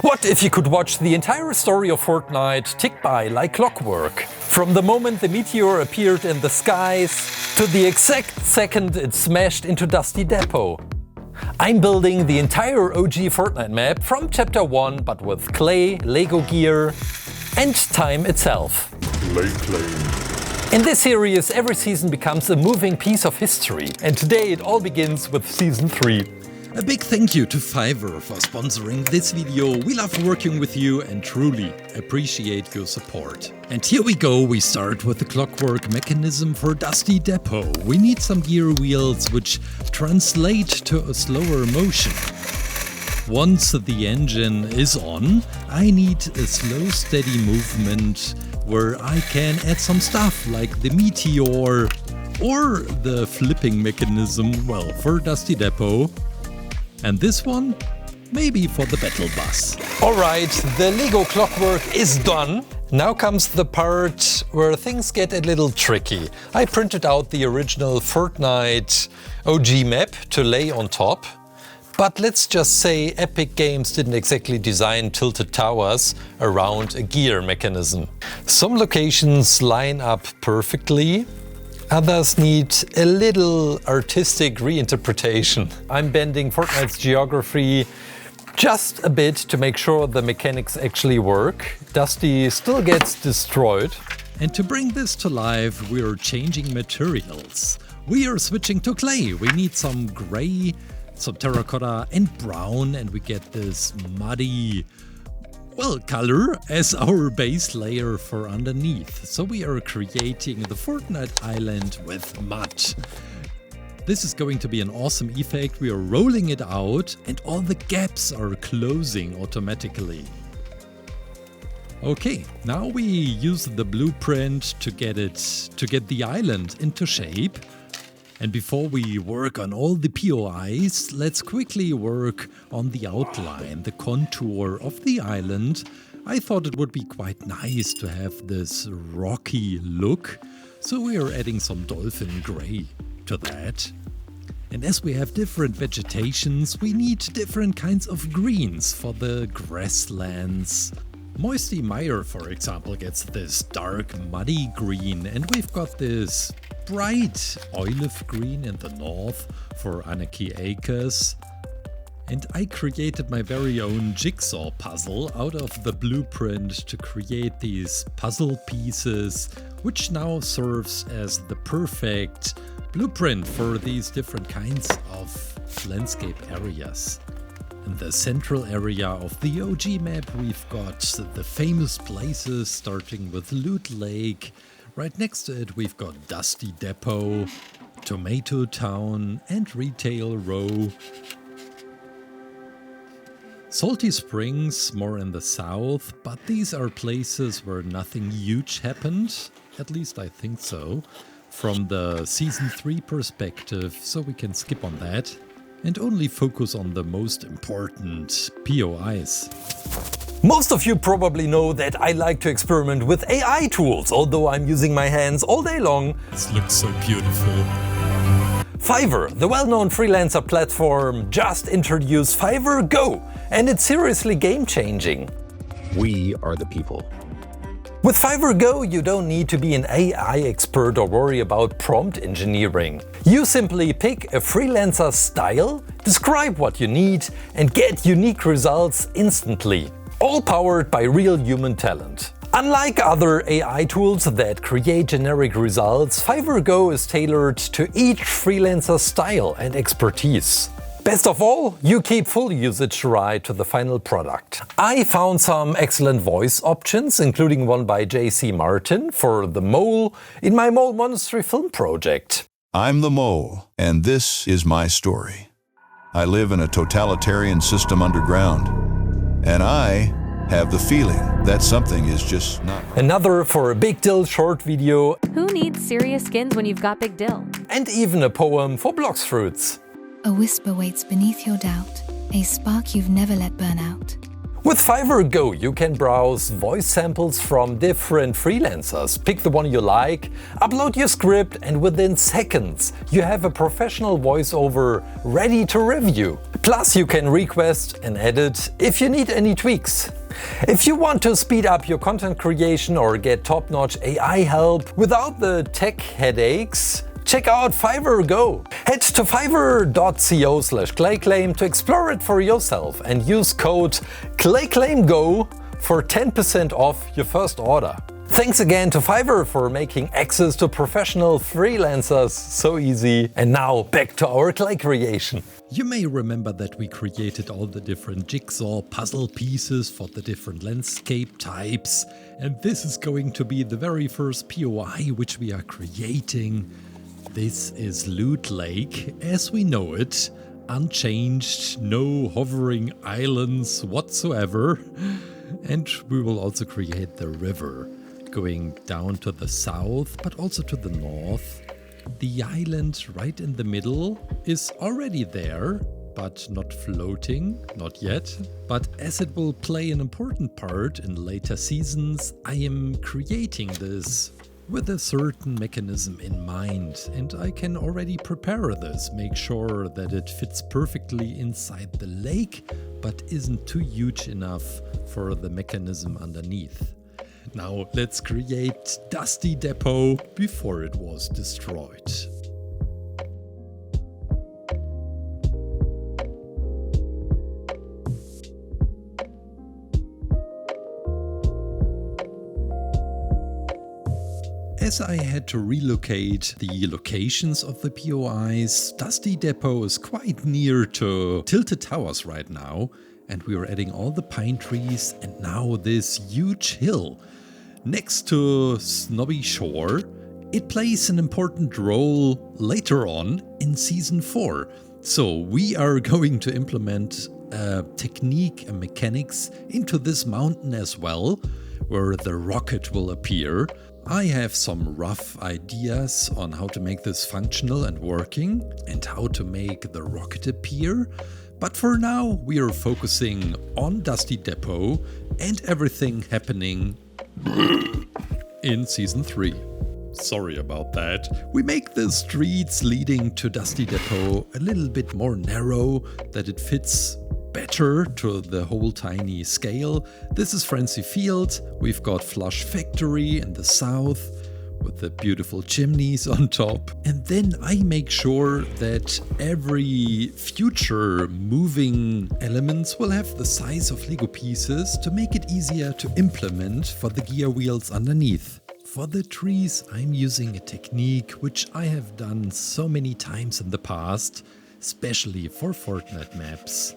What if you could watch the entire story of Fortnite tick by like clockwork? From the moment the Meteor appeared in the skies to the exact second it smashed into Dusty Divot. I'm building the entire OG Fortnite map from Chapter 1, but with clay, LEGO gear and time itself. ClayClaim. In this series, every season becomes a moving piece of history, and today it all begins with Season 3. A big thank you to Fiverr for sponsoring this video. We love working with you and truly appreciate your support. And here we go, we start with the clockwork mechanism for Dusty Divot. We need some gear wheels which translate to a slower motion. Once the engine is on, I need a slow, steady movement where I can add some stuff like the Meteor or the flipping mechanism, well, for Dusty Divot. And this one, maybe for the battle bus. Alright, the LEGO clockwork is done. Now comes the part where things get a little tricky. I printed out the original Fortnite OG map to lay on top. But let's just say Epic Games didn't exactly design tilted towers around a gear mechanism. Some locations line up perfectly. Others need a little artistic reinterpretation. I'm bending Fortnite's geography just a bit to make sure the mechanics actually work. Dusty still gets destroyed. And to bring this to life, we're changing materials. We are switching to clay. We need some gray, some terracotta and brown, and we get this muddy, well, color as our base layer for underneath. So we are creating the Fortnite island with mud. This is going to be an awesome effect. We are rolling it out and all the gaps are closing automatically. Okay, now we use the blueprint to get the island into shape. And before we work on all the POIs, let's quickly work on the outline, the contour of the island. I thought it would be quite nice to have this rocky look, so we are adding some dolphin gray to that. And as we have different vegetations, we need different kinds of greens for the grasslands. Moisty Mire, for example, gets this dark muddy green, and we've got this bright olive green in the north for Anarchy Acres. And I created my very own jigsaw puzzle out of the blueprint to create these puzzle pieces, which now serves as the perfect blueprint for these different kinds of landscape areas. In the central area of the OG map, we've got the famous places starting with Loot Lake. Right next to it, we've got Dusty Divot, Tomato Town, and Retail Row. Salty Springs, more in the south, but these are places where nothing huge happened. At least I think so. From the Season 3 perspective, so we can skip on that and only focus on the most important POIs. Most of you probably know that I like to experiment with AI tools, although I'm using my hands all day long. This looks so beautiful. Fiverr, the well-known freelancer platform, just introduced Fiverr Go, and it's seriously game-changing. We are the people. With Fiverr Go, you don't need to be an AI expert or worry about prompt engineering. You simply pick a freelancer style, describe what you need, and get unique results instantly. All powered by real human talent. Unlike other AI tools that create generic results, Fiverr Go is tailored to each freelancer's style and expertise. Best of all, you keep full usage right to the final product. I found some excellent voice options, including one by J.C. Martin for the Mole in my Mole Monastery film project. I'm the Mole, and this is my story. I live in a totalitarian system underground, and I have the feeling that something is just not right. Another for a Big Dill short video. Who needs serious skins when you've got Big Dill? And even a poem for Blox Fruits. A whisper waits beneath your doubt, a spark you've never let burn out. With Fiverr Go, you can browse voice samples from different freelancers, pick the one you like, upload your script, and within seconds you have a professional voiceover ready to review. Plus, you can request and edit if you need any tweaks. If you want to speed up your content creation or get top-notch AI help without the tech headaches, check out Fiverr Go. Head to fiverr.co/ClayClaim to explore it for yourself and use code ClayClaimGo for 10% off your first order. Thanks again to Fiverr for making access to professional freelancers so easy. And now back to our clay creation. You may remember that we created all the different jigsaw puzzle pieces for the different landscape types. And this is going to be the very first POI which we are creating. This is Loot Lake as we know it, unchanged, no hovering islands whatsoever. And we will also create the river, going down to the south but also to the north. The island right in the middle is already there, but not floating, not yet. But as it will play an important part in later seasons, I am creating this with a certain mechanism in mind, and I can already prepare this, make sure that it fits perfectly inside the lake, but isn't too huge enough for the mechanism underneath. Now let's create Dusty Depot before it was destroyed. As I had to relocate the locations of the POIs, Dusty Depot is quite near to Tilted Towers right now, and we are adding all the pine trees and now this huge hill next to Snobby Shore. It plays an important role later on in Season 4. So we are going to implement a technique and mechanics into this mountain as well, where the rocket will appear. I have some rough ideas on how to make this functional and working and how to make the rocket appear. But for now we are focusing on Dusty Depot and everything happening in Season 3. Sorry about that. We make the streets leading to Dusty Depot a little bit more narrow, that it fits better to the whole tiny scale. This is Frenzy Field. We've got Flush Factory in the south with the beautiful chimneys on top. And then I make sure that every future moving elements will have the size of Lego pieces to make it easier to implement for the gear wheels underneath. For the trees, I'm using a technique which I have done so many times in the past, especially for Fortnite maps.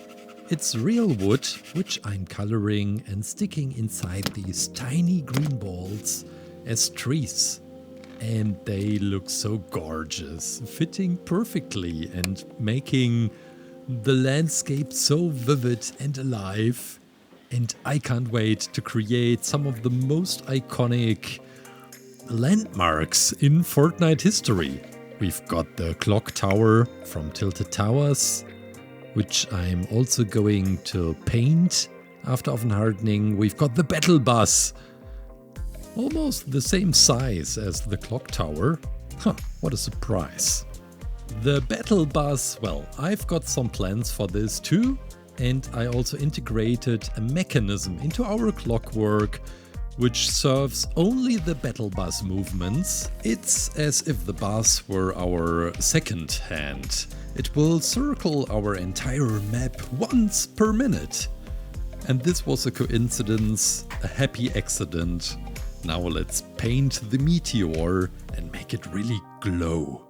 It's real wood, which I'm coloring and sticking inside these tiny green balls as trees. And they look so gorgeous, fitting perfectly and making the landscape so vivid and alive. And I can't wait to create some of the most iconic landmarks in Fortnite history. We've got the clock tower from Tilted Towers, which I'm also going to paint after oven hardening. We've got the battle bus, almost the same size as the clock tower. Huh, what a surprise. The battle bus, well, I've got some plans for this too, and I also integrated a mechanism into our clockwork which serves only the battle bus movements. It's as if the bus were our second hand. It will circle our entire map once per minute. And this was a coincidence, a happy accident. Now let's paint the Meteor and make it really glow.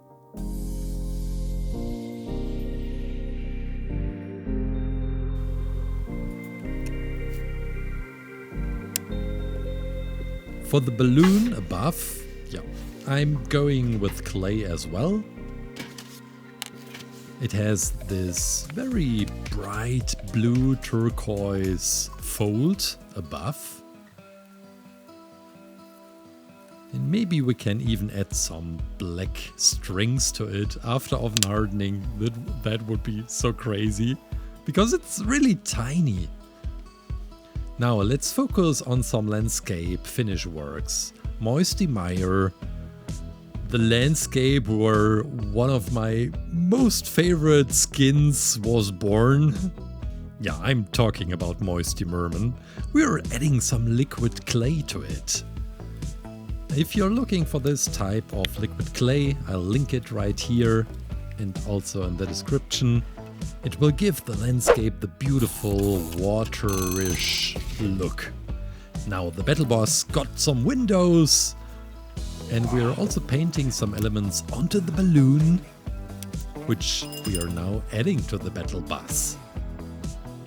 For the balloon above, I'm going with clay as well. It has this very bright blue turquoise fold above. And maybe we can even add some black strings to it after oven hardening. That would be so crazy, because it's really tiny. Now let's focus on some landscape finish works. Moisty Mire, the landscape where one of my most favorite skins was born. Yeah, I'm talking about Moisty Merman. We're adding some liquid clay to it. If you're looking for this type of liquid clay, I'll link it right here and also in the description. It will give the landscape the beautiful waterish look. Now the battle boss got some windows, and we're also painting some elements onto the balloon, which we are now adding to the battle bus.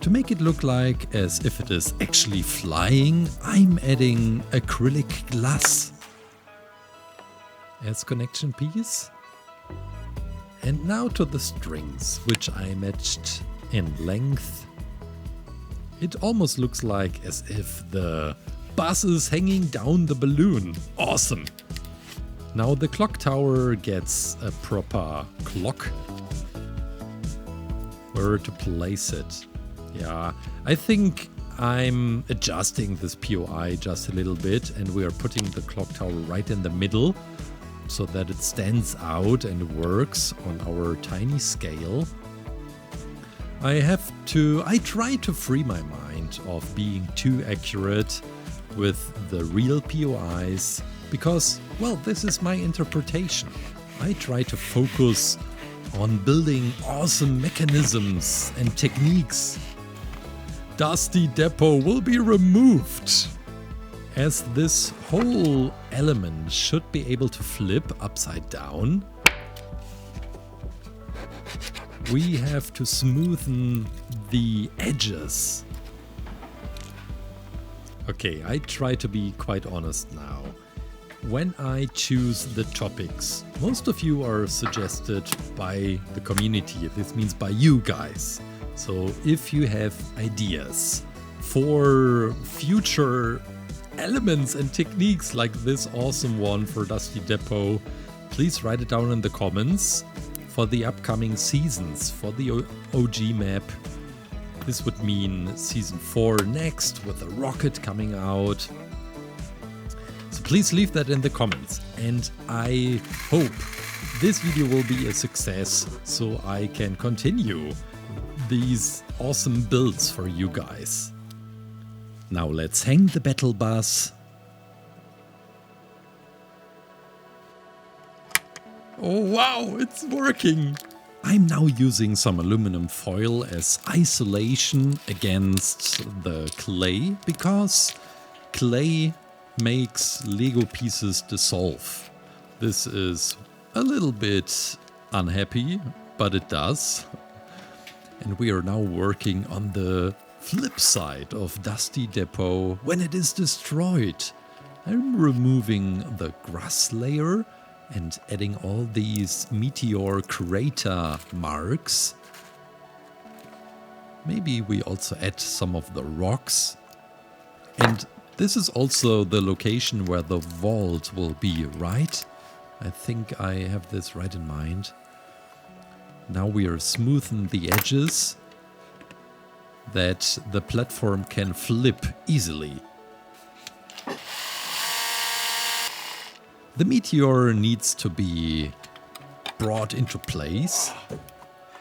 To make it look like as if it is actually flying, I'm adding acrylic glass as connection piece. And now to the strings, which I matched in length. It almost looks like as if the bus is hanging down the balloon. Awesome! Now the clock tower gets a proper clock. Where to place it? Yeah, I think I'm adjusting this POI just a little bit, and we are putting the clock tower right in the middle so that it stands out and works on our tiny scale. I try to free my mind of being too accurate with the real POIs because, well, this is my interpretation. I try to focus on building awesome mechanisms and techniques. Dusty Divot will be removed, as this whole element should be able to flip upside down. We have to smoothen the edges. Okay, I try to be quite honest now. When I choose the topics, most of you are suggested by the community. This means by you guys. So if you have ideas for future elements and techniques like this awesome one for Dusty Divot, please write it down in the comments. For the upcoming seasons, for the OG map, this would mean season 4 next with a rocket coming out. So please leave that in the comments, and I hope this video will be a success so I can continue these awesome builds for you guys. Now let's hang the battle bus. Oh wow, it's working! I'm now using some aluminum foil as isolation against the clay, because clay makes Lego pieces dissolve. This is a little bit unhappy, but it does. And we are now working on the flip side of Dusty Divot when it is destroyed. I'm removing the grass layer and adding all these Meteor crater marks. Maybe we also add some of the rocks. And this is also the location where the vault will be, right? I think I have this right in mind. Now we are smoothing the edges that the platform can flip easily. The Meteor needs to be brought into place.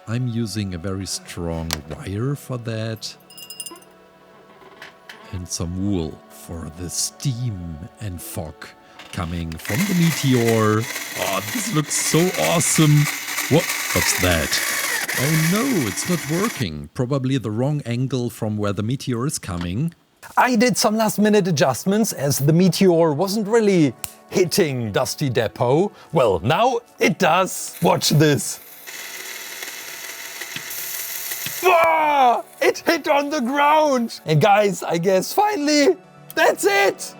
I'm using a very strong wire for that. And some wool for the steam and fog coming from the Meteor. Oh, this looks so awesome. What's that? Oh no, it's not working. Probably the wrong angle from where the Meteor is coming. I did some last-minute adjustments as the Meteor wasn't really hitting Dusty Divot. Well, now it does. Watch this. Ah, it hit on the ground. And guys, I guess finally, that's it.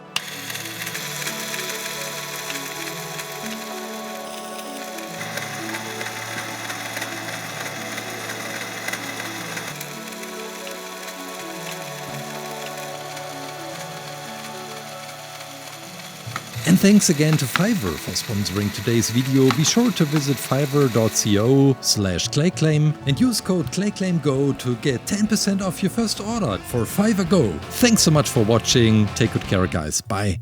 And thanks again to Fiverr for sponsoring today's video. Be sure to visit fiverr.co/ClayClaim and use code ClayClaimGo to get 10% off your first order for Fiverr Go. Thanks so much for watching. Take good care, guys. Bye.